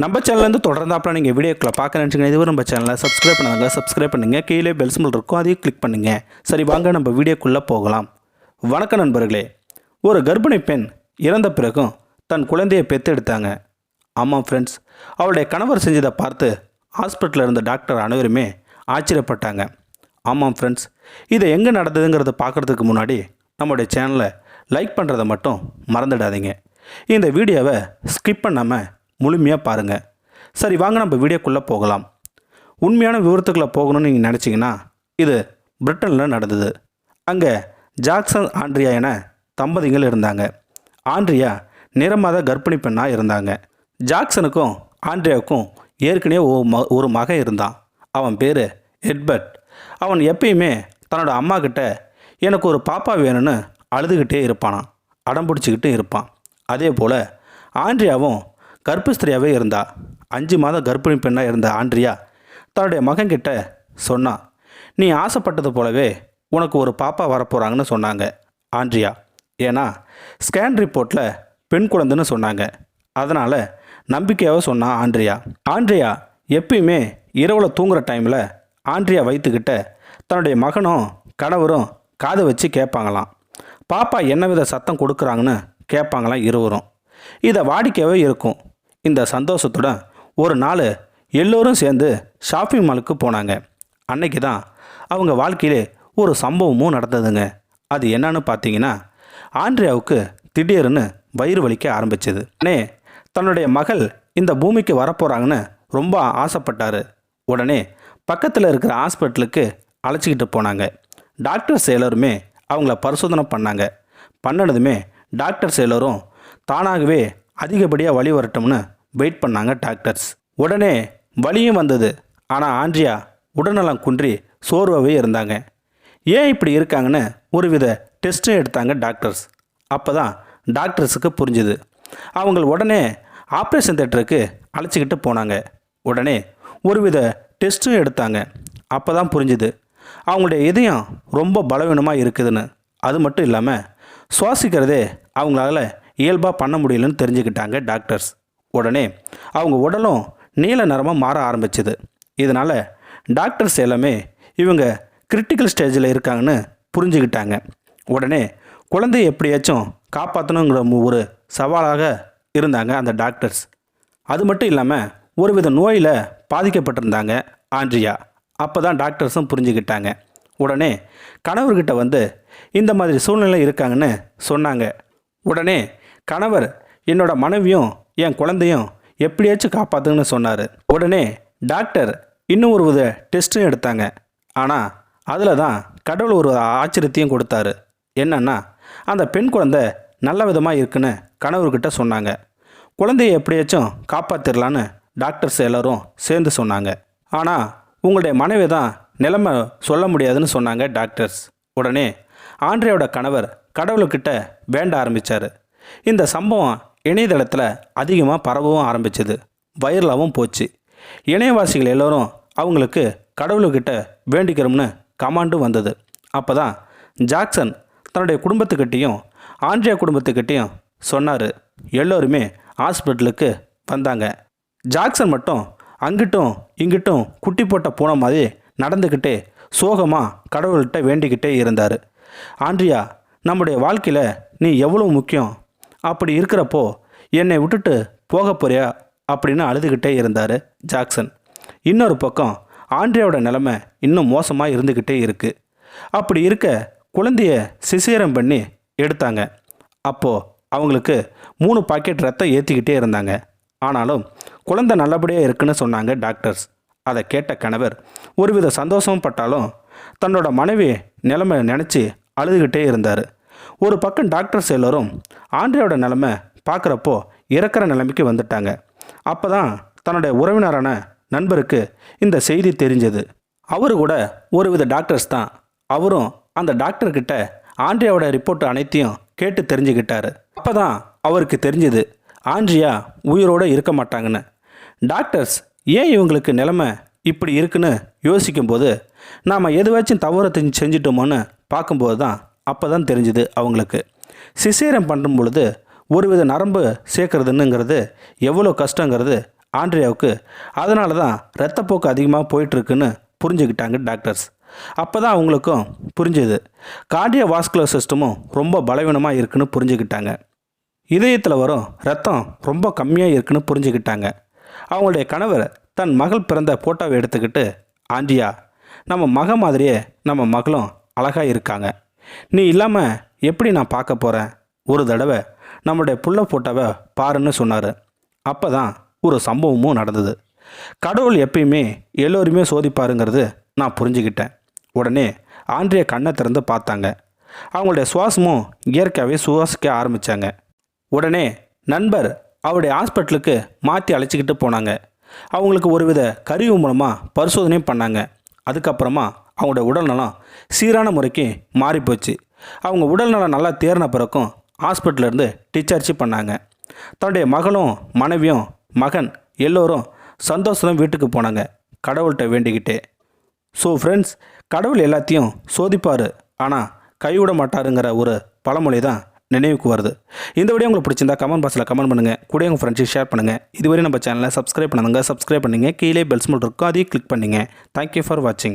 நம்ம சேனல்லேருந்து தொடர்ந்தாப்பில் நீங்கள் வீடியோக்களை பார்க்க நினச்சிங்கன்னா இதுவரை நம்ம சேனலை சப்ஸ்கிரைப் பண்ணுங்கள். கீழே பெல் சிம்பல் இருக்கும், அதையும் கிளிக் பண்ணுங்கள். சரி, வாங்க நம்ம வீடியோக்குள்ளே போகலாம். வணக்கம் நண்பர்களே. ஒரு கர்ப்பிணி பெண் இறந்த பிறகும் தன் குழந்தையை பெற்றெடுத்தாங்க. ஆமாம் ஃப்ரெண்ட்ஸ், அவளுடைய கணவர் செஞ்சதை பார்த்து ஹாஸ்பிட்டலில் இருந்த டாக்டர் அனைவருமே ஆச்சரியப்பட்டாங்க. ஆமாம் ஃப்ரெண்ட்ஸ், இதை எங்கே நடந்ததுங்கிறத பார்க்குறதுக்கு முன்னாடி நம்மளுடைய சேனலை லைக் பண்ணுறதை மட்டும் மறந்துடாதீங்க. இந்த வீடியோவை ஸ்கிப் பண்ணாமல் முழுமையாக பாருங்கள். சரி, வாங்க நம்ம வீடியோக்குள்ளே போகலாம். உண்மையான விவரத்துக்குள்ளே போகணும்னு நீங்கள் நினச்சிங்கன்னா இது பிரிட்டனில் நடந்தது. அங்கே ஜாக்சன் ஆண்ட்ரியா என தம்பதிகள் இருந்தாங்க. ஆண்ட்ரியா நிறமாத கர்ப்பிணி பெண்ணாக இருந்தாங்க. ஜாக்சனுக்கும் ஆண்ட்ரியாவுக்கும் ஏற்கனவே ஒரு மகன் இருந்தான். அவன் பேர் எட்வர்ட். அவன் எப்பயுமே தன்னோட அம்மா கிட்ட எனக்கு ஒரு பாப்பா வேணும்னு அழுதுகிட்டே இருப்பானான், அடம் பிடிச்சிக்கிட்டு இருப்பான். அதே போல் ஆண்ட்ரியாவும் கர்ப்பஸ்திரியாகவே இருந்தா. 5 மாத கர்ப்பிணி பெண்ணாக இருந்த ஆண்ட்ரியா தன்னுடைய மகன்கிட்ட சொன்னான், நீ ஆசைப்பட்டது போலவே உனக்கு ஒரு பாப்பா வரப்போகிறாங்கன்னு சொன்னாங்க ஆண்ட்ரியா. ஏன்னா ஸ்கேன் ரிப்போர்ட்டில் பெண் குழந்தைன்னு சொன்னாங்க. அதனால் நம்பிக்கையாக சொன்னான் ஆண்ட்ரியா. ஆண்ட்ரியா எப்பயுமே இரவில் தூங்குகிற டைமில் ஆண்ட்ரியா வைத்துக்கிட்ட தன்னுடைய மகனும் கணவரும் காதை வச்சு கேட்பாங்களாம். பாப்பா என்ன வித சத்தம் கொடுக்குறாங்கன்னு கேட்பாங்களாம் இருவரும். இதை வாடிக்கையாகவே இருக்கும். இந்த சந்தோஷத்துடன் ஒரு நாள் எல்லோரும் சேர்ந்து ஷாப்பிங் மாலுக்கு போனாங்க. அன்னைக்கு தான் அவங்க வாழ்க்கையிலே ஒரு சம்பவமும் நடந்ததுங்க. அது என்னன்னு பார்த்தீங்கன்னா, ஆண்ட்ரியாவுக்கு திடீர்னு வயிறு வலிக்க ஆரம்பிச்சது. தன்னுடைய மகள் இந்த பூமிக்கு வரப்போகிறாங்கன்னு ரொம்ப ஆசைப்பட்டார். உடனே பக்கத்தில் இருக்கிற ஹாஸ்பிட்டலுக்கு அழைச்சிக்கிட்டு போனாங்க. டாக்டர்ஸ் எல்லாருமே அவங்கள பரிசோதனை பண்ணாங்க. பண்ணதுமே டாக்டர்ஸ் எல்லோரும் தானாகவே அதிகப்படியாக வலி வரட்டும்னு வெயிட் பண்ணாங்க டாக்டர்ஸ். உடனே வலியும் வந்தது. ஆனால் ஆண்ட்ரியா உடல்நலம் குன்றி சோர்வாகவே இருந்தாங்க. ஏன் இப்படி இருக்காங்கன்னு ஒருவித டெஸ்ட்டும் எடுத்தாங்க டாக்டர்ஸ். அப்போ தான் டாக்டர்ஸுக்கு புரிஞ்சுது. அவங்க உடனே ஆப்ரேஷன் தேட்டருக்கு அழைச்சிக்கிட்டு போனாங்க. உடனே ஒருவித டெஸ்ட்டும் எடுத்தாங்க. அப்போ தான் புரிஞ்சுது அவங்களுடைய இதயம் ரொம்ப பலவீனமாக இருக்குதுன்னு. அது மட்டும் இல்லாமல் சுவாசிக்கிறதே அவங்களால இயல்பாக பண்ண முடியலன்னு தெரிஞ்சுக்கிட்டாங்க டாக்டர்ஸ். உடனே அவங்க உடலும் நீல நிறமாக மாற ஆரம்பிச்சுது. இதனால் டாக்டர்ஸ் எல்லாமே இவங்க கிரிட்டிக்கல் ஸ்டேஜில் இருக்காங்கன்னு புரிஞ்சுக்கிட்டாங்க. உடனே குழந்தையை எப்படியாச்சும் காப்பாற்றணுங்கிற ஒரு சவாலாக இருந்தாங்க அந்த டாக்டர்ஸ். அது மட்டும் இல்லாமல் ஒருவித நோயில் பாதிக்கப்பட்டிருந்தாங்க ஆண்ட்ரியா. அப்போ தான் டாக்டர்ஸும் புரிஞ்சுக்கிட்டாங்க. உடனே கணவர்கிட்ட வந்து இந்த மாதிரி சூழ்நிலை இருக்காங்கன்னு சொன்னாங்க. உடனே கணவர் என்னோட மனைவியும் என் குழந்தையும் எப்படியாச்சும் காப்பாற்றுங்கன்னு சொன்னார். உடனே டாக்டர் இன்னும் ஒரு வித டெஸ்ட்டும் எடுத்தாங்க. ஆனால் அதில் தான் கடவுள் ஒரு ஆச்சரியத்தையும் கொடுத்தாரு. என்னன்னா, அந்த பெண் குழந்தை நல்ல விதமாக இருக்குன்னு கணவர்கிட்ட சொன்னாங்க. குழந்தையை எப்படியாச்சும் காப்பாற்றிடலான்னு டாக்டர்ஸ் எல்லோரும் சேர்ந்து சொன்னாங்க. ஆனால் உங்களுடைய மனைவி தான் நிலைமை சொல்ல முடியாதுன்னு சொன்னாங்க டாக்டர்ஸ். உடனே ஆண்ட்ரியாவோட கணவர் கடவுள்கிட்ட வேண்ட ஆரம்பித்தார். இந்த சம்பவம் இணையதளத்தில் அதிகமாக பரவவும் ஆரம்பிச்சது, வைரலாகவும் போச்சு. இணையவாசிகள் எல்லோரும் அவங்களுக்கு கடவுள்கிட்ட வேண்டிக்கிறோம்னு கமாண்டும் வந்தது. அப்போ தான் ஜாக்சன் தன்னுடைய குடும்பத்துக்கிட்டேயும் ஆண்ட்ரியா குடும்பத்துக்கிட்டேயும் சொன்னார். எல்லோருமே ஹாஸ்பிட்டலுக்கு வந்தாங்க. ஜாக்சன் மட்டும் அங்கிட்டும் இங்கிட்டும் குட்டி போட்ட பூனை மாதிரி நடந்துக்கிட்டே சோகமாக கடவுள்கிட்ட வேண்டிக்கிட்டே இருந்தார். ஆண்ட்ரியா, நம்முடைய வாழ்க்கையில் நீ எவ்வளோ முக்கியம், அப்படி இருக்கிறப்போ என்னை விட்டுட்டு போக போறியா அப்படின்னு அழுதுகிட்டே இருந்தார் ஜாக்சன். இன்னொரு பக்கம் ஆண்ட்ரியாவோட நிலைமை இன்னும் மோசமாக இருந்துக்கிட்டே இருக்குது. அப்படி இருக்க குழந்தைய சிசேரம் பண்ணி எடுத்தாங்க. அப்போது அவங்களுக்கு 3 பாக்கெட் ரத்தம் ஏற்றிக்கிட்டே இருந்தாங்க. ஆனாலும் குழந்தை நல்லபடியாக இருக்குன்னு சொன்னாங்க டாக்டர்ஸ். அதை கேட்ட கணவர் ஒருவித சந்தோஷமும் பட்டாலும் தன்னோட மனைவி நிலைமை நினச்சி அழுதுகிட்டே இருந்தார். ஒரு பக்கம் டாக்டர்ஸ் எல்லோரும் ஆண்ட்ரியாவோட நிலைமை பார்க்குறப்போ இறக்குற நிலைமைக்கு வந்துட்டாங்க. அப்போ தான் தன்னுடைய உறவினரான நண்பருக்கு இந்த செய்தி தெரிஞ்சது. அவரு கூட ஒருவித டாக்டர்ஸ் தான். அவரும் அந்த டாக்டர்கிட்ட ஆண்ட்ரியாவோட ரிப்போர்ட் அனைத்தையும் கேட்டு தெரிஞ்சுக்கிட்டாரு. அப்போ தான் அவருக்கு தெரிஞ்சது ஆண்ட்ரியா உயிரோடு இருக்க மாட்டாங்கன்னு. டாக்டர்ஸ் ஏன் இவங்களுக்கு நிலைமை இப்படி இருக்குன்னு யோசிக்கும்போது நாம் எதுவாச்சும் தவறு செஞ்சிட்டோமோன்னு பார்க்கும்போது தான் அப்போ தான் தெரிஞ்சுது அவங்களுக்கு. சிசேரியம் பண்ணும் பொழுது ஒருவித நரம்பு சேர்க்கறதுங்கிறது எவ்வளோ கஷ்டங்கிறது ஆண்ட்ரியாவுக்கு அதனால தான் இரத்தப்போக்கு அதிகமாக போயிட்டுருக்குன்னு புரிஞ்சுக்கிட்டாங்க டாக்டர்ஸ். அப்போ தான் அவங்களுக்கும் புரிஞ்சுது கார்டியோ வாஸ்குலர் சிஸ்டமும் ரொம்ப பலவீனமாக இருக்குன்னு புரிஞ்சுக்கிட்டாங்க. இதயத்தில் வரும் ரத்தம் ரொம்ப கம்மியாக இருக்குன்னு புரிஞ்சுக்கிட்டாங்க. அவங்களுடைய கணவர் தன் மகள் பிறந்த ஃபோட்டோவை எடுத்துக்கிட்டு, ஆண்ட்ரியா, நம்ம மக மாதிரியே நம்ம மகளும் அழகாக இருக்காங்க. நீ இல்லாமல் எப்படி நான் பார்க்க போகிறேன்? ஒரு தடவை நம்மளுடைய புள்ள ஃபோட்டோவை பாருன்னு சொன்னார். அப்போ தான் ஒரு சம்பவமும் நடந்தது. கடவுள் எப்பயுமே எல்லோருமே சோதிப்பாருங்கிறது நான் புரிஞ்சுக்கிட்டேன். உடனே ஆண்ட்ரியா கண்ணை திறந்து பார்த்தாங்க. அவங்களுடைய சுவாசமும் இயற்கையாகவே சுவாசிக்க ஆரம்பித்தாங்க. உடனே நண்பர் அவருடைய ஹாஸ்பிட்டலுக்கு மாற்றி அழைச்சிக்கிட்டு போனாங்க. அவங்களுக்கு ஒருவித கருவி மூலமாக பரிசோதனையும் பண்ணாங்க. அதுக்கப்புறமா அவங்களோட உடல்நலம் சீரான முறைக்கு மாறிப்போச்சு. அவங்க உடல்நலம் நல்லா தேர்ன பிறக்கும் ஹாஸ்பிட்டலேருந்து டிஸ்சார்ஜ் பண்ணாங்க. தன்னுடைய மகளும் மனைவியும் மகன் எல்லோரும் சந்தோஷம் வீட்டுக்கு போனாங்க, கடவுள்கிட்ட வேண்டிக்கிட்டே. ஸோ ஃப்ரெண்ட்ஸ், கடவுள் எல்லாத்தையும் சோதிப்பார், ஆனால் கைவிட மாட்டாருங்கிற ஒரு பழமொழி தான் நினைவுக்கு வருது. இந்த வீடியோ உங்களுக்கு பிடிச்சிருந்தா கமெண்ட் பாக்ஸில் கமெண்ட் பண்ணுங்கள், கூட உங்கள் ஃப்ரெண்ட்ஸுக்கு ஷேர் பண்ணுங்கள். இதுவரை நம்ம சேனலை சப்ஸ்கிரைப் பண்ணுங்க, சப்ஸ்கிரைப் பண்ணுங்கள். கீழே பெல் சிம்பல் இருக்கும், அதையும் கிளிக் பண்ணுங்கள். தேங்க்யூ ஃபார் வாட்சிங்.